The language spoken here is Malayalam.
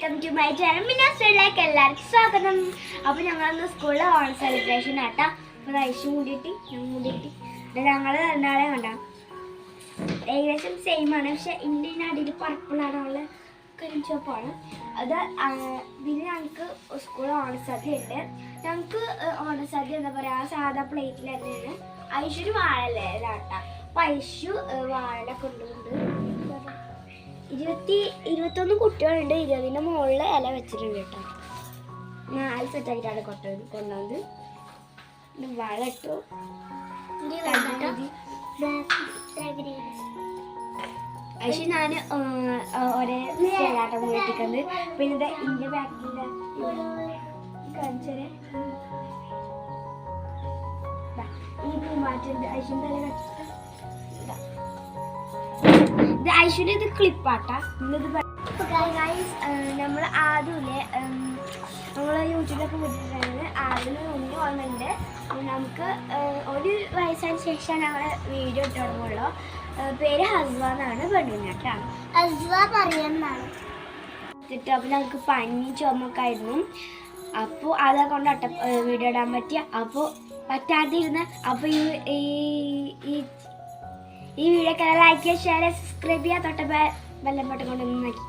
Welcome to my channel. മിനാസ്ട്രയിലേക്ക് എല്ലാവർക്കും സ്വാഗതം. അപ്പോൾ ഞങ്ങളന്ന് സ്കൂളിൽ ഓണം സെലിബ്രേഷൻ ആട്ടാ. അപ്പോൾ ഐഷ് മൂടിയിട്ട് ഞാൻ മൂടിയിട്ട് ഞങ്ങൾ രണ്ടാളെ കണ്ടാം ഏകദേശം സെയിം ആണ്. പക്ഷെ ഇന്ത്യൻ അടിയിൽ പർപ്പിളാണ്, ഉള്ള കരിഞ്ചോപ്പാണ് അത്. പിന്നെ ഞങ്ങൾക്ക് സ്കൂളിൽ ഓണസദ്യ ഉണ്ട്. ഞങ്ങൾക്ക് ഓണസദ്യ എന്താ പറയുക, സാധാ പ്ലേറ്റിൽ തന്നെയാണ്. ഐഷൊരു വാഴല്ലേ ഇതാട്ടാ. അപ്പോൾ ഐഷു വാഴ കൊണ്ടുകൊണ്ട് 21 കുട്ടികളുണ്ട്. 20ന്റെ മുകളിൽ ഇല വെച്ചിട്ടുണ്ട് കേട്ടോ. 4 സെറ്റായിട്ടാണ് കൊണ്ടുവന്നത്. വാഴ ഇട്ടു. പക്ഷെ ഞാൻ ഒരേ സ്റ്റൈലാട്ടം വീട്ടിക്കുന്നത്. പിന്നെ ഇതിന്റെ ബാക്കിൻ്റെ കാണിച്ചേ ഈ പൂമാറ്റുണ്ട്. ഐശ്വര്യ തല ഇത് ഐശ്വര്യ ഇത് ക്ലിപ്പാട്ടാ. നമ്മൾ ആദ്യമല്ലേ നമ്മൾ യൂട്യൂബിലൊക്കെ വിട്ടിട്ടാണ്. ആദ്യം മുന്നേ വന്നിട്ടുണ്ട്. നമുക്ക് ഒരു വയസ്സിന് ശേഷം ഞങ്ങൾ വീഡിയോ ഇട്ട് തുടങ്ങുള്ളൂ. പേര് ഹസ്വ എന്നാണ്, പെണ്ണുങ്ങട്ടാണ്. ഹസ്വ പറയുന്നതാണ്. അപ്പോൾ ഞങ്ങൾക്ക് പനി ചുമക്കെ ആയിരുന്നു. അപ്പോൾ അതെ കൊണ്ട് വീഡിയോ ഇടാൻ പറ്റിയ. അപ്പോൾ പറ്റാതിരുന്ന് അപ്പോൾ ഈ വീഡിയോ ലൈക്ക് ചെയ്യുക, ഷെയർ ചെയ്യുക, സബ്സ്ക്രൈബ് ചെയ്യുക, തൊട്ട് ബെല്ലം ബട്ടൺ കൊണ്ടൊന്ന് നോക്കി.